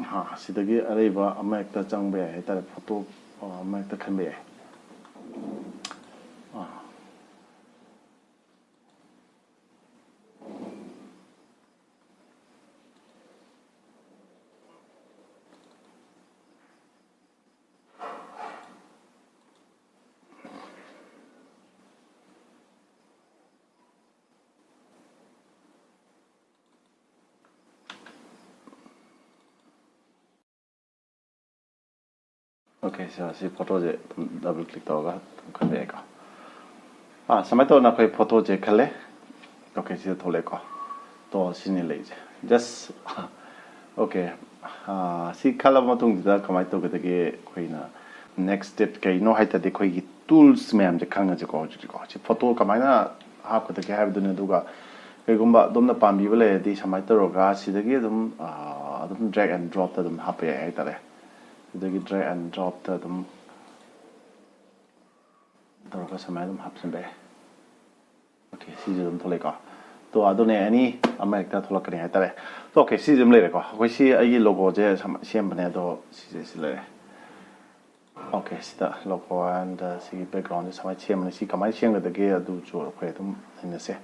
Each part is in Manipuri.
Sidagi Areva, America Jangbe, that photo, America can be. Okay, so see photo double click toga can be echo. Samato na koi photo je kale. Okay, see the toleko. To sinilage. Just okay. See color matung da kamai to get queen. Next step kay no height the koi tools ma'am the kanga go. Photo kamina half the have the duga. Kagumba dom the pambibile, the samato roga, see the gidum drag and drop them happy either. The drag and drop them. The rock some item happens be. Okay, see them to lake. To I don't any America to look at it. Okay, see them later. We see a logo there, some champagne, okay, see the logo and see background is my chairman. See, come my chairman the gear do to create them in the say.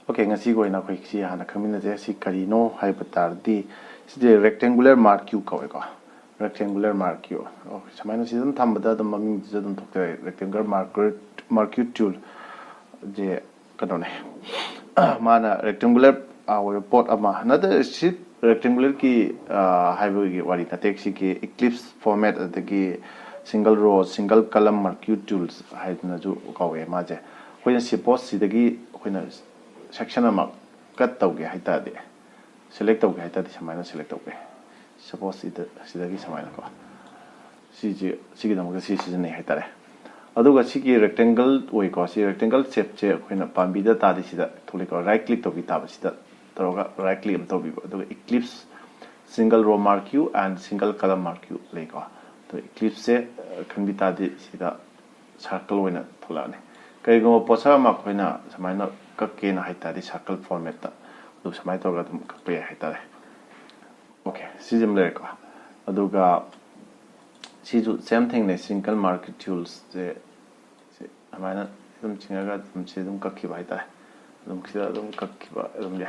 Okay, let's see going up quick. See, and a community see Carino, hypertar D. See the rectangular mark you cover. Rectangular marquee. Oh, some season thumb, but the mummy doesn't talk the rectangular marquee tool. The canone. Mana rectangular our pot another ship rectangular key highway what it takes eclipse format at the key single row, single column marquee tools. I don't go away, Maje. When suppose see the key when a section of cut out the select of the minus select away. Suppose it is a mile. Sigidam season a hatare. Otherwise, see rectangle way cause rectangle shape chair when a pambida tadisida to like a right click to be tabasida, right click to be the eclipse single row marquee and single color marquee like the eclipse can be tadisida circle winner tolane. Kaigo posa maquina, some minor kakena hitadi circle format. Looks my dog pay hitare. Okay, system leko. Aduga same thing ne single market tools the amana dum chingaga dum se dum kakki bai ta dum kida dum kakki ba dum ya.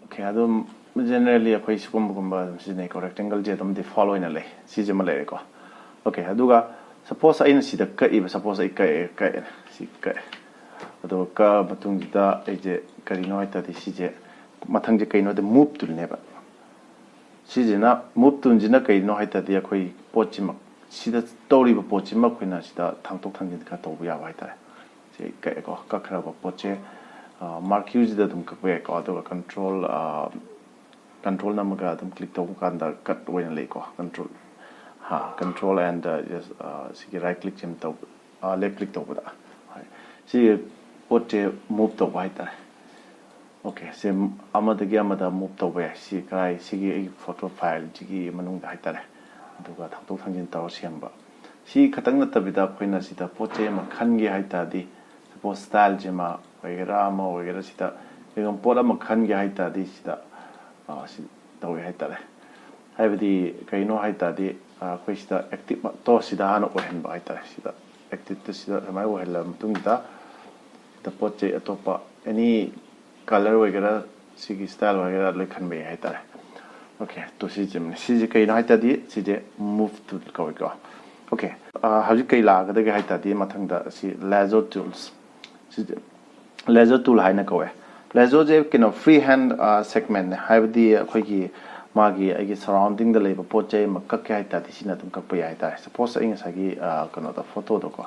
Okay, adum generally a koi skum gumba dum sine ko rectangle je dum the follow in a lay system leko. Okay, aduga suppose I see the kai suppose I kai si kai. Aduga batung jida eje karino ita di sije matang je kai no the move to never. Season move to Jina no hita the Eikhoi Pochima. See the story of Pochima Quina, Tanto Tangin Katobia Vita. Say Kakra Poche, Mark use the Dumkawek or control Namagadum click to Wukanda cut when lake control. Control and just see right click him to left click over there. See Poche move to Vita. Okay, same Amada Gamada moved away. See, I see photo file, Jiggy Manung Haitare. Do got to Tangin Tower Siamba. See, Katanga Tabita Quinasita, Poche, Makangi Haitadi, suppose style Jima, Wagerama, Wagerasita, you can put a Makangi Haitadi, Tawi Haitare. Have the Kaino Haitadi, Quista active Tosidano or Hen Baitare, active to see that my way Lamtungita, the Poche Atopa, any color वगैरह सीखी स्टाइल वगैरह लिखन में है तारे ओके तो सीजे कई ना है तादी सीजे मूव टू करेगा ओके हज़ी कई लाग दे है तादी मथंग दा सी लेजर टूल्स सीजे लेजर टूल है ना कोई लेजर जे किनो फ्री हैंड सेगमेंट है वही कोई की मागी आगे सराउंडिंग द लेबर पोचे मक्का क्या है तादी सी ना तुम कब पे है तारे सपोज इंग सागी कनो दा फोटो दो को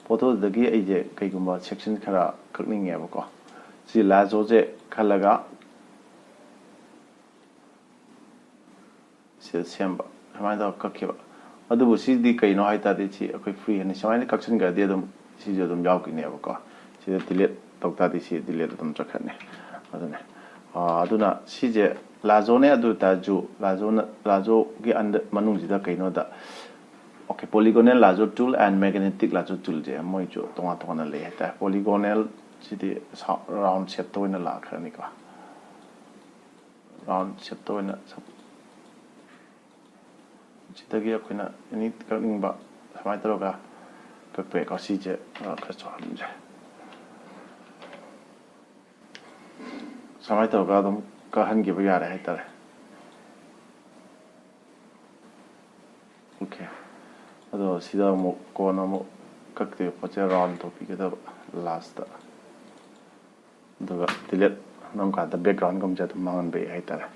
फोटो दगी आगे कई गुम्बा सेक्शन खरा कनिंग है वो को See Lazoje Kalaga Siamba. I might have Kakiba. Adu see the Kaino Haita de free and Shine Kaxin Gadiadum, Sizum Yawki never got. See the delete Doctor delete them Jacane. I don't know. Aduna Sije Lazone Adu Taju Lazo get under Manuzida Kainoda. Okay, polygonal lazo tool and magnetic lazo tool. Mojo don't want to lay polygonal. The round shape to in a lark, round shape to in a ꯁꯤꯗꯒꯤ ꯑꯩꯈꯣꯏꯅ ꯑꯦꯅꯤ ꯀꯛꯅꯤꯡꯕ ꯁꯨꯃꯥꯏꯅ ꯇꯧꯔꯒ ꯀꯛꯄ ꯌꯥꯏꯀꯣ ꯁꯤꯁꯦ ꯈꯔ ꯆꯥꯎꯍꯟꯁꯦ ꯁꯨꯃꯥꯏꯅ ꯇꯧꯔꯒ ꯑꯗꯨꯝ ꯀꯛꯍꯟꯈꯤꯕ ꯌꯥꯔꯦ ꯍꯥꯏꯇꯥꯔꯦ ꯑꯣꯀꯦ ꯑꯗꯣ ꯁꯤꯗ ꯑꯃꯨꯛ ꯀꯣꯟꯅ ꯑꯃꯨꯛ ꯀꯛꯇꯣꯏꯕ ꯄꯣꯠꯁꯦ ꯔꯥꯎꯟ ꯇꯧꯕꯤꯒꯗꯕ ꯂꯥꯁꯇ ꯑꯗꯨꯒ ꯗꯤꯂꯦꯠ ꯅꯝꯀꯥꯟꯗ ꯕꯦꯛꯒ꯭ꯔꯥꯎꯟꯒꯨꯝꯕꯁꯦ ꯑꯗꯨꯝ ꯃꯥꯡꯍꯟꯕ ꯌꯥꯏ ꯍꯥꯏꯇꯥꯔꯦ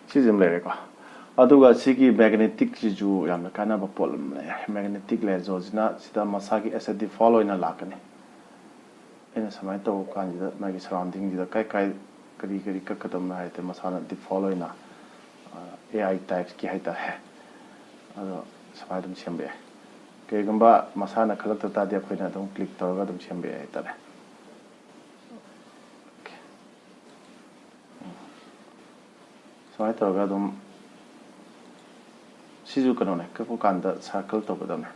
ꯁꯤꯁꯦ ꯑꯃ ꯂꯩꯔꯦꯀꯣ ꯑꯗꯨꯒ ꯁꯤꯒꯤ ꯃꯦꯒꯅꯦꯇꯤꯛꯁꯤꯁꯨ ꯌꯥꯝꯅ ꯀꯥꯟꯅꯕ ꯄꯣꯠ ꯑꯃ ꯂꯩ ꯃꯦꯒꯅꯦꯇꯤꯛ ꯂꯦꯖꯔꯁꯤꯅ ꯁꯤꯗ ꯃꯁꯥꯒꯤ ꯑꯦꯁ ꯑꯦ ꯗꯤꯐꯣꯜꯠ ꯑꯣꯏꯅ ꯂꯥꯛꯀꯅꯤ ꯑꯩꯅ ꯁꯨꯃꯥꯏꯅ ꯇꯧꯕ ꯀꯥꯟꯁꯤꯗ ꯃꯥꯒꯤ ꯁꯔꯥꯎꯟꯗꯤꯡꯁꯤꯗ ꯀꯔꯤ ꯀꯔꯤ ꯀꯛꯀꯗꯕꯅꯣ ꯍꯥꯏꯔꯗꯤ ꯃꯁꯥꯅ ꯗꯤꯐꯣꯜꯠ ꯑꯣꯏꯅ ꯑꯦ ꯑꯥꯏ ꯇꯥꯏꯞꯁꯀꯤ ꯍꯥꯏꯇꯥꯔꯦ ꯑꯗꯣ ꯁꯨꯃꯥꯏꯅ ꯑꯗꯨꯝ ꯁꯦꯝꯕ ꯌꯥꯏ ꯀꯩꯒꯨꯝꯕ ꯃꯁꯥꯅ ꯈꯜꯂꯛꯇ ꯇꯥꯔꯗꯤ ꯑꯩꯈꯣꯏꯅ ꯑꯗꯨꯝ ꯀ꯭ꯂꯤꯛ ꯇꯧꯔꯒ ꯑꯗꯨꯝ ꯁꯦꯝꯕ ꯌꯥꯏ ꯍꯥꯏꯇꯥꯔꯦ ꯁꯨꯃꯥꯏꯅ ꯇꯧꯔꯒ ꯑꯗꯨꯝ ꯁꯤꯁꯨ ꯀꯩꯅꯣꯅꯦ ꯀꯛꯄ ꯀꯥꯟꯗ ꯁꯥꯔꯀꯜ ꯇꯧꯒꯗꯕꯅꯦ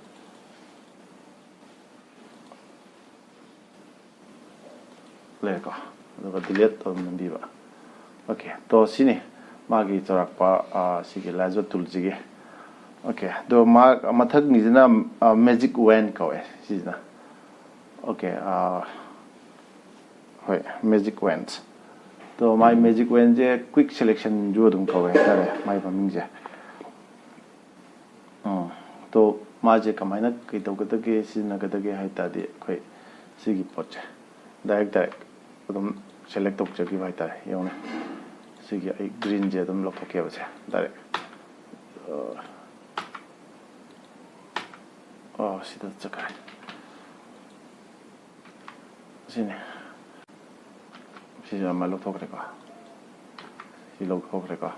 ꯂꯩꯔꯦꯀꯣ ꯑꯗꯨꯒ ꯗꯤꯂꯦꯠ ꯇꯧꯔ ꯅꯝꯕꯤꯕ ꯑꯣꯀꯦ ꯇꯣ ꯁꯤꯅꯤ ꯃꯥꯒꯤ ꯆꯥꯎꯔꯥꯛꯄ ꯁꯤꯒꯤ ꯂꯦꯖꯔ ꯇꯨꯜꯁꯤꯒꯤ ꯑꯣꯀꯦ ꯑꯗꯣ ꯃꯊꯪꯒꯤꯁꯤꯅ ꯃꯦꯖꯤꯛ ꯋꯦꯟ ꯀꯧꯋꯦ ꯁꯤꯁꯤꯅ ꯑꯣꯀꯦ ꯍꯣꯏ ꯃꯦꯖꯤꯛ ꯋꯦꯟꯁ ꯇꯣ ꯃꯥꯏ ꯃꯦꯖꯤꯛ ꯋꯦꯟꯁꯦ ꯀ꯭ꯋꯤꯛ ꯁꯦꯂꯦꯛꯁꯟꯁꯨ ꯑꯗꯨꯝ ꯀꯧꯋꯦ ꯍꯥꯏꯇꯥꯔꯦ ꯃꯥꯏ ꯃꯃꯤꯡꯁꯦ ꯇꯣ ꯃꯥꯁꯦ ꯀꯃꯥꯏꯅ ꯀꯩꯗꯧꯒꯗꯒꯦ ꯁꯤꯖꯤꯟꯅꯒꯗꯒꯦ ꯍꯥꯏ ꯇꯥꯔꯗꯤ ꯑꯩꯈꯣꯏ ꯁꯤꯒꯤ ꯄꯣꯠꯁꯦ ꯗꯥꯏꯔꯦꯛ ꯑꯗꯨꯝ ꯁꯦꯂꯦꯛ ꯇꯧꯖꯈꯤꯕ ꯍꯥꯏꯇꯥꯔꯦ ꯌꯦꯡꯉꯨꯅꯦ ꯁꯤꯒꯤ ꯑꯩ ꯒ꯭ꯔꯤꯟꯁꯦ ꯑꯗꯨꯝ ꯂꯧꯊꯣꯛꯀꯦꯕꯁꯦ ꯗꯥꯏꯔꯦꯛ ꯁꯤꯗ ꯆꯠꯈ꯭ꯔꯦ ꯁꯤꯅꯦ ꯁꯤꯁꯨ ꯑꯃ ꯂꯧꯊꯣꯛꯈ꯭ꯔꯦꯀꯣ ꯁꯤ ꯂꯧꯊꯣꯛꯈ꯭ꯔꯦꯀꯣ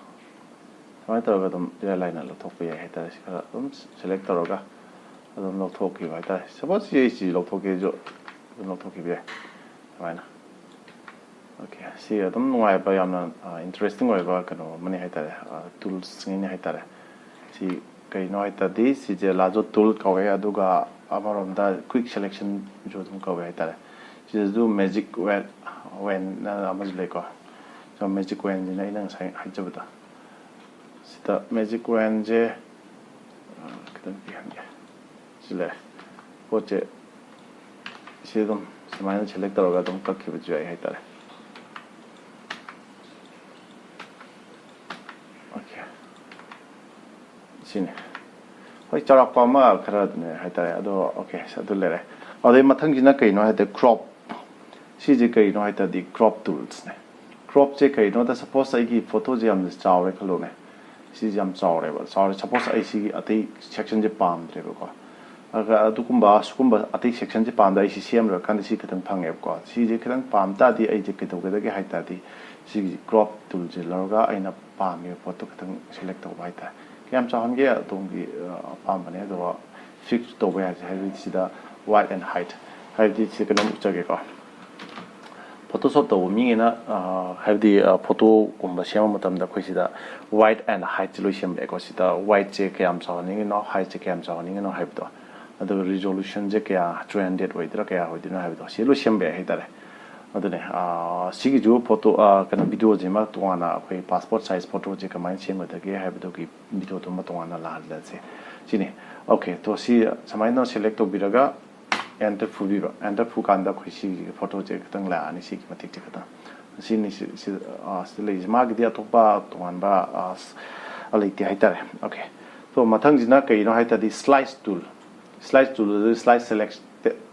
ꯁꯨꯃꯥꯏꯅ ꯇꯧꯔꯒ ꯑꯗꯨꯝ ꯏꯔꯥꯏ ꯂꯥꯏꯅ ꯂꯧꯊꯣꯛꯄ ꯌꯥꯏ ꯍꯥꯏꯇꯥꯔꯦ ꯁꯤ ꯈꯔ ꯑꯗꯨꯝ ꯁꯦꯂꯦꯛ ꯇꯧꯔꯒ ꯑꯗꯨꯝ ꯂꯧꯊꯣꯛꯈꯤꯕ ꯍꯥꯏꯇꯥꯔꯦ ꯁꯄꯣꯁ ꯁꯤ ꯂꯧꯊꯣꯛꯀꯦꯁꯨ ꯑꯗꯨꯝ ꯂꯧꯊꯣꯛꯈꯤꯕ ꯌꯥꯏ ꯁꯨꯃꯥꯏꯅ ꯑꯣꯀꯦ ꯁꯤ ꯑꯗꯨꯝ ꯅꯨꯡꯉꯥꯏꯕ ꯌꯥꯝꯅ ꯏꯟꯇꯔꯦꯁꯇꯤꯡ ꯑꯣꯏꯕ ꯀꯩꯅꯣ ꯑꯃꯅꯤ ꯍꯥꯏꯇꯥꯔꯦ ꯇꯨꯜꯁꯉꯩꯅꯤ ꯍꯥꯏꯇꯥꯔꯦ ꯁꯤ ꯀꯩꯅꯣ ꯍꯥꯏꯇꯥꯔꯗꯤ ꯁꯤꯁꯦ ꯂꯥꯖꯣ ꯇꯨꯜ ꯀꯧꯋꯦ ꯑꯗꯨꯒ ꯑꯃꯔꯣꯝꯗ ꯀ꯭ꯋꯤꯛ ꯁꯦꯂꯦꯛꯁꯟꯁꯨ ꯑꯗꯨꯝ ꯀꯧꯋꯦ ꯍꯥꯏꯇꯥꯔꯦ ꯁꯤꯗꯁꯨ ꯃꯦꯖꯤꯛ ꯋꯦꯟ ꯑꯃꯁꯨ ꯂꯩꯀꯣ ꯁꯣ ꯃꯦꯖꯤꯛ ꯋꯦꯟꯁꯤꯅ ꯑꯩꯅ ꯉꯁꯥꯏ ꯍꯥꯏꯖꯕꯗꯣ ꯁꯤꯗ ꯃꯦꯖꯤꯛ ꯋꯦꯟꯁꯦ ꯈꯤꯇꯪ ꯄꯤꯍꯟꯒꯦ ꯁꯤ ꯂꯩꯔꯦ ꯄꯣꯠꯁꯦ ꯁꯤ ꯑꯗꯨꯝ ꯁꯨꯃꯥꯏꯅ ꯁꯦꯂꯦꯛ ꯇꯧꯔꯒ ꯑꯗꯨꯝ ꯀꯛꯈꯤꯕꯁꯨ ꯌꯥꯏ ꯍꯥꯏꯇꯥꯔꯦ ꯑꯣꯀꯦ ꯁꯤꯅꯤ ꯍꯣꯏ ꯆꯥꯎꯔꯥꯛꯄ ꯑꯃ ꯈꯔꯅꯦ ꯍꯥꯏꯇꯥꯔꯦ ꯑꯗꯣ ꯑꯣꯀꯦ ꯑꯗꯨ ꯂꯩꯔꯦ ꯑꯗꯩ ꯃꯊꯪꯁꯤꯅ ꯀꯩꯅꯣ ꯍꯥꯏꯇꯥꯔꯦ ꯀ꯭ꯔꯣꯞ ꯁꯤꯁꯦ ꯀꯩꯅꯣ ꯍꯥꯏꯇꯥꯔꯗꯤ ꯀ꯭ꯔꯣꯞ ꯇꯨꯜꯁꯅꯦ ꯀ꯭ꯔꯣꯞꯁꯦ ꯀꯩꯅꯣꯗ ꯁꯄꯣꯁ ꯑꯩꯒꯤ ꯐꯣꯇꯣꯁꯦ ꯌꯥꯝꯅ ꯆꯥꯎꯔꯦ ꯈꯜꯂꯣꯅꯦ ꯁꯤꯁꯦ ꯌꯥꯝ ꯆꯥꯎꯔꯦꯕ ꯆꯥꯎꯔꯦ ꯁꯄꯣꯁ ꯑꯩ ꯁꯤꯒꯤ ꯑꯇꯩ ꯁꯦꯛꯁꯟꯁꯦ ꯄꯥꯝꯗ꯭ꯔꯦꯕꯀꯣ ꯁꯤꯒꯨꯝꯕ ꯑꯇꯩ ꯁꯦꯛꯁꯟꯁꯦ ꯄꯥꯝꯗ ꯑꯩ ꯁꯤ ꯁꯦꯝꯂꯨꯔꯀꯥꯟꯗ ꯁꯤ ꯈꯤꯇꯪ ꯐꯪꯉꯦꯕꯀꯣ ꯁꯤꯁꯦ ꯈꯤꯇꯪ ꯄꯥꯝ ꯇꯥꯔꯗꯤ ꯑꯩꯁꯦ ꯀꯩꯗꯧꯒꯗꯒꯦ ꯍꯥꯏ ꯇꯥꯔꯗꯤ ꯁꯤꯒꯤ ꯀ꯭ꯔꯣꯞ ꯇꯨꯜꯁꯦ ꯂꯧꯔꯒ ꯑꯩꯅ ꯄꯥꯝꯃꯤꯕ ꯄꯣꯠꯇꯣ ꯈꯤꯇꯪ ꯁꯦꯂꯦꯛ ꯇꯧꯕ ꯍꯥꯏꯇꯥꯔꯦ ꯀꯌꯥꯝ ꯆꯥꯎꯍꯟꯒꯦ ꯑꯗꯣꯝꯒꯤ ꯑꯄꯥꯝꯕꯅꯦ ꯑꯗꯨꯒ ꯐꯤꯛꯁ ꯇꯧꯕ ꯌꯥꯁꯦ ꯍꯥꯏꯕꯗꯤ ꯁꯤꯗ ꯋꯥꯏꯠ ꯑꯦꯟ ꯍꯥꯏꯠ ꯍꯥꯏꯕꯗꯤ ꯁꯤ ꯀꯩꯅꯣꯝ ꯎꯠꯆꯒꯦꯀꯣ ꯐꯣꯇꯣꯁꯣꯞ ꯇꯧꯕ ꯃꯤꯉꯩꯅ ꯍꯥꯏꯕꯗꯤ ꯐꯣꯇꯣꯒꯨꯝꯕ ꯁꯦꯝꯕ ꯃꯇꯝꯗ ꯑꯩꯈꯣꯏ ꯁꯤꯗ ꯋꯥꯏꯠ ꯑꯦꯟ ꯍꯥꯏꯠꯁꯦ ꯂꯣꯏ ꯁꯦꯝꯕ ꯌꯥꯏꯀꯣ ꯁꯤꯗ ꯋꯥꯏꯠꯁꯦ ꯀꯌꯥꯝ ꯆꯥꯎꯍꯟꯅꯤꯡꯉꯤꯅꯣ ꯍꯥꯏꯠꯁꯦ ꯀꯌꯥꯝ ꯆꯥꯎꯍꯟꯅꯤꯡꯉꯤꯅꯣ ꯍꯥꯏꯕꯗꯣ ꯑꯗꯨꯒ ꯔꯤꯖꯣꯂꯨꯁꯟꯁꯦ ꯀꯌꯥ 300 ꯑꯣꯏꯗꯣꯏꯔꯥ ꯀꯌꯥ ꯑꯣꯏꯗꯣꯏꯅꯣ ꯍꯥꯏꯕꯗꯣ ꯁꯤ ꯂꯣꯏ ꯁꯦꯝꯕ ꯌꯥꯏ ꯍꯥꯏꯇꯥꯔꯦ ꯑꯗꯨꯅꯦ ꯁꯤꯒꯤꯁꯨ ꯐꯣꯇꯣ ꯀꯩꯅꯣ ꯚꯤꯗꯤꯑꯣꯁꯤꯃ ꯇꯣꯉꯥꯟꯅ ꯑꯩꯈꯣꯏ ꯄꯥꯁꯄꯣꯔꯠ ꯁꯥꯏꯖ ꯐꯣꯇꯣꯁꯦ ꯀꯃꯥꯏꯅ ꯁꯦꯝꯒꯗꯒꯦ ꯍꯥꯏꯕꯗꯨꯒꯤ ꯚꯤꯗꯤꯑꯣꯗꯨꯃ ꯇꯣꯉꯥꯟꯅ ꯂꯥꯛꯍꯜꯂꯁꯦ ꯁꯤꯅꯤ ꯑꯣꯀꯦ ꯇꯣ ꯁꯤ ꯁꯨꯃꯥꯏꯅ ꯁꯦꯂꯦꯛ ꯇꯧꯕꯤꯔꯒ ꯑꯦꯟꯇꯔ ꯐꯨꯕꯤꯕ ꯑꯦꯟꯇꯔ ꯐꯨꯀꯥꯟꯗ ꯑꯩꯈꯣꯏ ꯁꯤꯒꯤ ꯐꯣꯇꯣꯁꯦ ꯈꯤꯇꯪ ꯂꯥꯛꯑꯅꯤ ꯁꯤꯒꯤ ꯃꯇꯤꯛꯁꯦ ꯈꯤꯇꯪ ꯁꯤꯅꯤ ꯁꯤꯗ ꯂꯩꯔꯤꯁꯦ ꯃꯥꯒꯤꯗꯤ ꯑꯇꯣꯞꯄ ꯇꯣꯉꯥꯟꯕ ꯂꯩꯇꯦ ꯍꯥꯏꯇꯥꯔꯦ ꯑꯣꯀꯦ ꯇꯣ ꯃꯊꯪꯁꯤꯅ ꯀꯩꯅꯣ ꯍꯥꯏꯇꯥꯔꯗꯤ slice tool slice tool slice select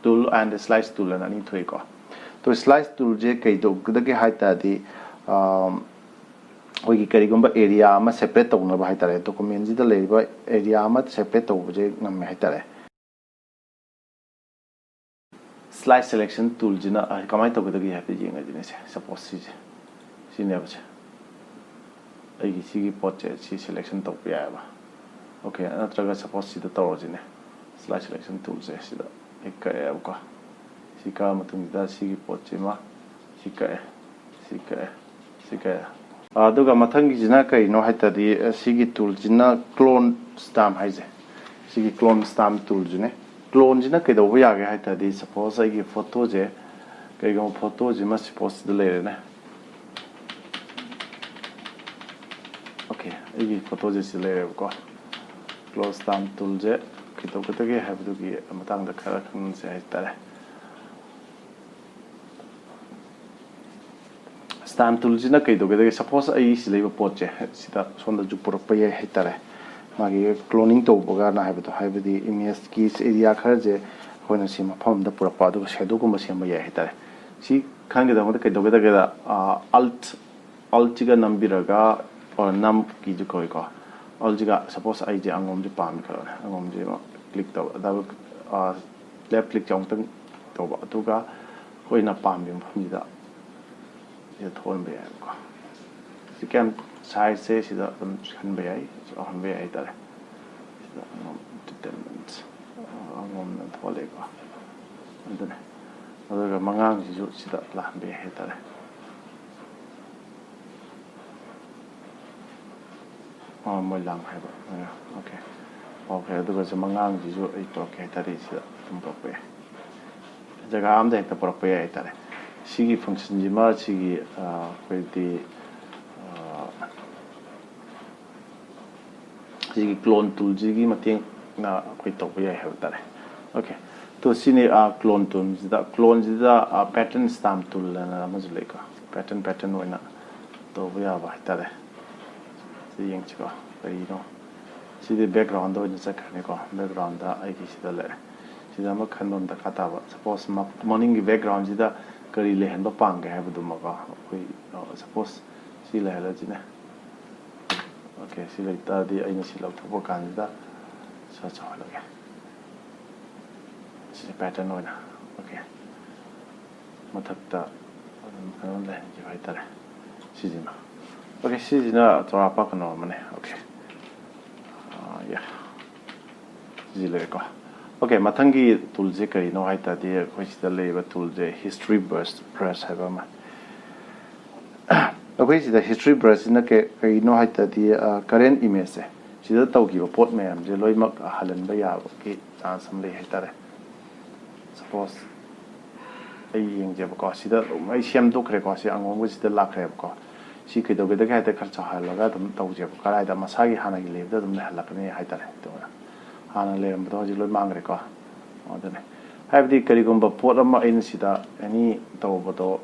tool and slice tool ꯑꯅ ꯑꯅꯤ ꯊꯣꯛꯏꯀꯣ ꯇꯣ ꯁ꯭ꯂꯥꯏꯁ ꯇꯨꯜꯁꯦ ꯀꯩꯗꯧꯒꯗꯒꯦ ꯍꯥꯏ ꯇꯥꯔꯗꯤ ꯑꯩꯈꯣꯏꯒꯤ ꯀꯔꯤꯒꯨꯝꯕ ꯑꯦꯔꯤꯌꯥ ꯑꯃ ꯁꯦꯄꯔꯦꯠ ꯇꯧꯅꯕ ꯍꯥꯏꯇꯥꯔꯦ ꯗꯣꯀꯨꯃꯦꯟꯁꯤꯗ ꯂꯩꯔꯤꯕ ꯑꯦꯔꯤꯌꯥ ꯑꯃ ꯁꯦꯄꯔꯦꯠ ꯇꯧꯕꯁꯦ ꯉꯝꯃꯦ ꯍꯥꯏꯇꯥꯔꯦ ꯁ꯭ꯂꯥꯏꯁ ꯁꯦꯂꯦꯛꯁꯟ ꯇꯨꯜꯁꯤꯅ ꯀꯃꯥꯏꯅ ꯇꯧꯒꯗꯒꯦ ꯍꯥꯏꯕꯗꯨ ꯌꯦꯡꯉꯁꯤꯅꯦꯁꯦ ꯁꯄꯣꯁ ꯁꯤꯅꯦꯕꯁꯦ ꯑꯩꯒꯤ ꯁꯤꯒꯤ ꯄꯣꯠꯁꯦ ꯁꯤ ꯁꯦꯂꯦꯛꯁꯟ ꯇꯧꯕ ꯌꯥꯏꯑꯕ ꯑꯣꯀꯦ ꯅꯠꯇ꯭ꯔꯒ ꯁꯄꯣꯁ ꯁꯤꯗ ꯇꯧꯔꯁꯤꯅꯦ ꯁ꯭ꯂꯥꯏꯁ ꯁꯦꯂꯦꯛꯁꯟ ꯇꯨꯜꯁꯦ ꯁꯤꯗ ꯑꯩ ꯀꯛꯑꯦꯕꯀꯣ ꯁꯤ ꯀꯛꯑ ꯃꯇꯨꯡꯁꯤꯗ ꯁꯤꯒꯤ ꯄꯣꯠꯁꯤꯃ ꯁꯤ ꯀꯛꯑꯦ ꯁꯤ ꯀꯛꯑꯦ ꯁꯤ ꯀꯛꯑꯦ ꯑꯗꯨꯒ ꯃꯊꯪꯒꯤꯁꯤꯅ ꯀꯩꯅꯣ ꯍꯥꯏꯇꯥꯔꯗꯤ ꯁꯤꯒꯤ ꯇꯨꯜꯁꯤꯅ ꯀ꯭ꯂꯣꯟ ꯁ꯭ꯇꯥꯝ ꯍꯥꯏꯁꯦ ꯁꯤꯒꯤ ꯀ꯭ꯂꯣꯟ ꯁ꯭ꯇꯥꯝ ꯇꯨꯜꯁꯤꯅꯦ ꯀ꯭ꯂꯣꯟꯁꯤꯅ ꯀꯩꯗꯧꯕ ꯌꯥꯒꯦ ꯍꯥꯏ ꯇꯥꯔꯗꯤ ꯁꯄꯣꯁ ꯑꯩꯒꯤ ꯐꯣꯇꯣꯁꯦ ꯀꯩꯒꯨꯝꯕ ꯐꯣꯇꯣꯁꯤꯃ ꯁꯄꯣꯁꯁꯤꯗ ꯂꯩꯔꯦꯅꯦ ꯑꯣꯀꯦ ꯑꯩꯒꯤ ꯐꯣꯇꯣꯁꯦ ꯁꯤ ꯂꯩꯔꯦꯕꯀꯣ close stamp tool je kitoke have to gi matang da khara khang se haitare stamp tool jina kitoke suppose ai sileba pot je sida sonda ju purpa ye haitare magi cloning to boga na have the image keys area khar je hoina sima phom da purpa du shadow ko ma sema ye haitare si khang da mo kitoke da alt chiga nambiraga or nam ki ju koi ko aljiga suppose ai je angom je pam ka angom je ma click to da left click chong tang to ba tu ga hoi na pam bim phum da ye thon be ko si kan size se si da khan be ai so han be ai ta da angom determinant angom na thole ko andane aduga mangang ji ju si da la be he ta moi lang hai ba okay aduga se mangang ji ju ai to ke ta ri si tum pro pe jaga am de ta pro pe ai ta re sigi function ji ma sigi koi di sigi clone tool ji gi mateng na koi to pe ai ha ta re okay to sini clone tool ji da pattern stamp tool na ma ju le ka pattern oina to ya ba ta re yang chico very no see the background do just a ko background da ai ki sida le sida ma khanon da kata ba suppose morning ki background sida kari le hen ba pang ga have du ma ka koi suppose si le la jine okay si le ta di ai na si lo thobo kan da sa cha la ga si pattern no na okay mathak ta khanon le ji bai ta si ji ma okay si ji na tra pa ka no mane okay yeah ji le ko okay mathangi tool je kari no hai ta di khoi si da le ba tool je history brush ha ba ma okay si da history brush na ke kai no hai ta di current image se si da tau ki ba pot me am je loi mak halan ba ya ki chance sam le hai ta re suppose ai yeng je ba ko si da mai siam do kre ko si angong si da la kre ko si ke doge daga ta kharcha halaga dum tau je karai da masagi hana gi lebda dum halakne haitare to hana leram do ji loi mangre ko odane have the karigum ba pot ama in sida any to bodo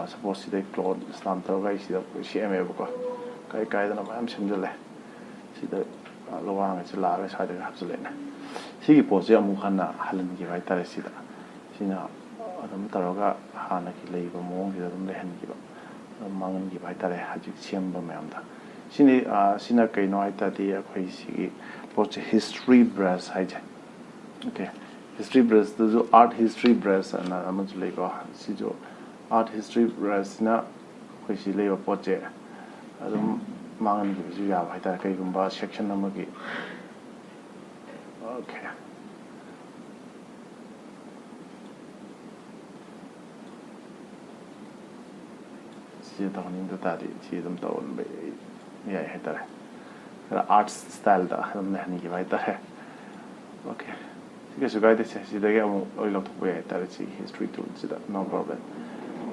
suppose sida clone stamp to ga sida cm ko kai da na am simjale sida lowang chi la ga sa de habjale na sigi pose amu khana halan gi haitare sida sina adam taroga hana gi leiba mong gi dum le han gi ba mangan gi bai tare hajik siamba myam da sina kai no aita di khoi si poch history brush hai ja okay history brush the jo art history brush na amaj le ko si jo art history brush na khoi si le poch adum mangan gi ju ya bai tare kai gumba section amagi okay si da ning da di si dum to be ya hai ta art style da hum ne ni ki bai ta hai okay si ke sugai de si da ga mo oi lo to be ta si history tool si da no problem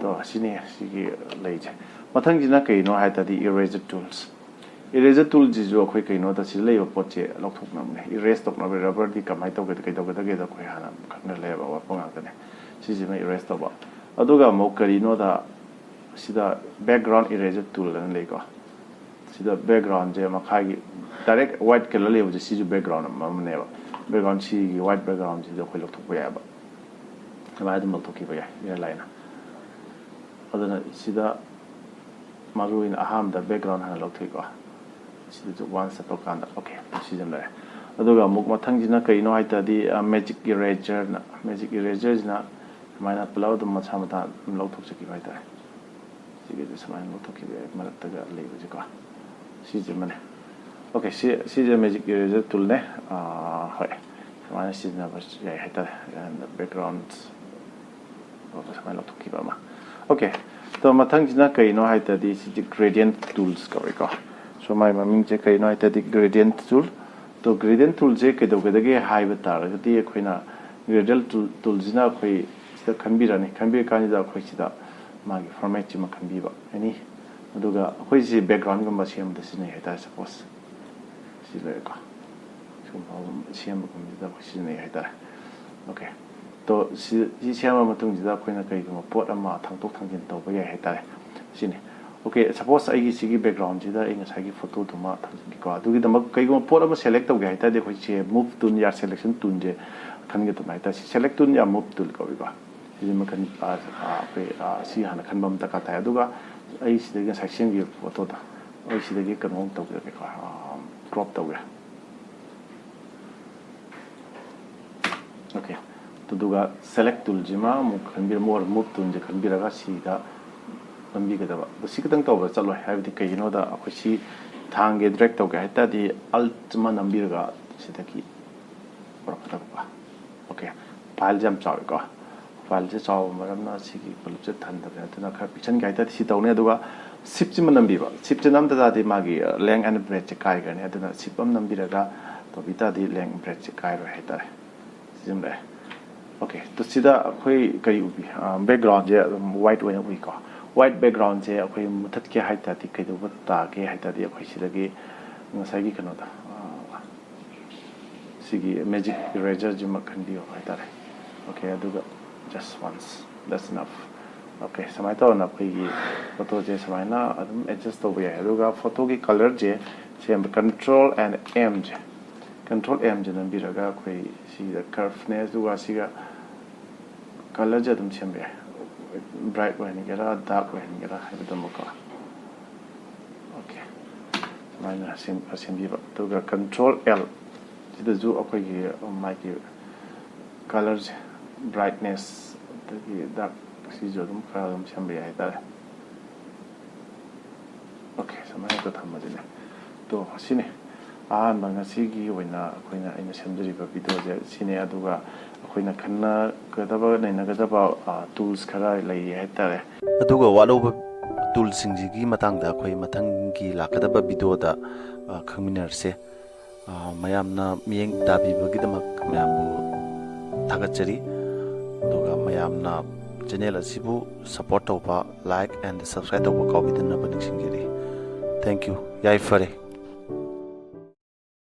to si ne si ki lai che mathang ji na kai no hai ta di eraser tool ji jo khoi kai no ta si lei po che lo thuk nam ne erase tok na be rubber di kamai to ge kai to ge da khoi hana khang na le ba wa pong ta ne si ji me erase to ba aduga mo kari no da sida background eraser tool lan le ko sida background je ma khai direct white color le je si ju background ma ne ba background si white background je ko lo thuk ba ya ba ma dum to ki ba ya line adana sida maru in aham da background han lo thik ko sida ju one set to kan da okay si jam le aduga muk mathang jina kai no hai ta di magic eraser na mana plau dum ma chama ta lo thuk chi ki ba ta sige de samay mo to ki be malat ta ga le bu ko si je mane okay si je magic eraser tool ne hoy samay si na ba ya heta and background ba samay lo to ki ba ma okay to mathang jina kai no hai ta di si gradient tools ka ko so mai maming je kai no hai ta di gradient tool to gradient tool je ke do ge hai ba ta ga di khoina gradient tool jina khoi sida khanbirani kan da khoi sida magi format chi ma khanbi ba ani aduga khoi si background gum ba siam da sine heta suppose si le ka ꯁꯦꯝꯕꯒꯨꯝꯕꯁꯤꯗ ꯑꯩꯈꯣꯏ ꯁꯤꯖꯤꯟꯅꯩ ꯍꯥꯏꯇꯥꯔꯦ ꯑꯣꯀꯦ ꯇꯣ ꯁꯤ ꯁꯦꯝꯃ ꯃꯇꯨꯡꯁꯤꯗ ꯑꯩꯈꯣꯏꯅ ꯀꯔꯤꯒꯨꯝꯕ ꯄꯣꯠ ꯑꯃ ꯊꯥꯡꯇꯣꯛ ꯊꯥꯡꯖꯤꯟ ꯇꯧꯕ ꯌꯥꯏ ꯍꯥꯏꯇꯥꯔꯦ ꯁꯤꯅꯤ ꯑꯣꯀꯦ ꯁꯄꯣꯁ ꯑꯩꯒꯤ ꯁꯤꯒꯤ ꯕꯦꯛꯒ꯭ꯔꯥꯎꯟꯁꯤꯗ ꯑꯩ ꯉꯁꯥꯏꯒꯤ ꯐꯣꯇꯣꯗꯨꯃ ꯊꯝꯖꯤꯟꯒꯦꯀꯣ ꯑꯗꯨꯒꯤꯗꯃꯛ ꯀꯩꯒꯨꯝꯕ ꯄꯣꯠ ꯑꯃ ꯁꯦꯂꯦꯛ ꯇꯧꯒꯦ ꯍꯥꯏꯇꯥꯔꯗꯤ ꯑꯩꯈꯣꯏꯁꯦ ꯃꯨꯚ ꯇꯨꯜ ꯌꯥ ꯁꯦꯂꯦꯛꯁꯟ ꯇꯨꯜꯁꯦ ꯈꯟꯒꯗꯕ ꯍꯥꯏꯇꯥꯔꯦ ꯁꯦꯂꯦꯛ ꯇꯨꯜ ꯌꯥ ꯃꯨꯚ ꯇꯨꯜ ꯀꯧꯏꯀꯣ ꯁꯤꯁꯦ ꯃꯈꯜ ꯑꯩꯈꯣই ꯁꯤ ꯍꯥꯟꯅ ꯈꯟꯕ ꯑꯃ ꯗꯔꯀꯥꯔ ꯇꯥꯏ ꯑꯗꯨꯒ ꯑꯩ ꯁꯤꯗꯒꯤ ꯉꯁꯥꯏ ꯁꯦꯝꯈꯤꯕ ꯐꯣꯇꯣꯗꯣ ꯑꯩ ꯁꯤꯗꯒꯤ ꯀꯩꯅꯣ ꯇꯧꯖꯔꯒꯦꯀꯣ ꯀ꯭ꯔꯣꯞ ꯇꯧꯒꯦ ओके तो सेलेक्ट टूल खनबीर मूव टूल खनबीरगा सिदा नंबीगदबा सिखतंग तौब चलो है कईनोदा अखोसी थांगे ड्रैग तौगे हैतादी अल्ट मा नंबीरगा सिदकी बरकदबा ओके फाइल जम चावेको फाइल से चाव मरमना सिगी पुलुचे थंदबे अदुना खा पिक्चन गाइता सि तौने अदुगा सिप चिम नंबीबा सिप च नम दादी मागी लेंग एंड ब्रेड चे काय गने अदुना सिपम नंबीरगा तो बितादी लेंग ब्रेड चे काय रो हैतारे सिजम ले ओके तो सीधा अखोई कई उबी बैकग्राउंड जे वाइट ओइना उइको वाइट बैकग्राउंड जे अखोई मुथत के हाइतादी कइदोब तागे हाइतादी अखोई सिदगी ngसाइगी कनोदा सिगी मैजिक इरेजर जिमा खनबियो हाइतारे ओके अदुगा just once that's enough okay समाय तो ना अखोई फोटो जे समायना अदुम एडजस्ट तोबे याय अदुगा फोटो की कलर जे सेम कंट्रोल एंड एम जे कंट्रोल एम जे नंबीरगा अखोई सिदा कर्वनेस दुगा सिगा कलर जे अदुम सेम बे ब्राइट ओइनगेरा डार्क ओइनगेरा हाइबदमको ओके समायना सेम बिबा दुगा कंट्रोल एल सिदा जु अखोई माइकी कलर जे ब्राइटनेस तगी डार्क सिजो अदुम खरा अदुम सेम बे हाइतारे ओके समायना तो थमदिने तो सिने अहम ngasiगी oina akoina aina semjariba video je sine aduga akoina khanna gadaba naina gadaba tools khara lai haitare aduga waloba tools singjigi matangda akoi mathangi lakadaba video da khangminarse mayamna miyeng dabibagi damak mayambu thagachari aduga mayamna channel asibu support tawba like and subscribe tawba kawbidana baningsingiri thank you yai fare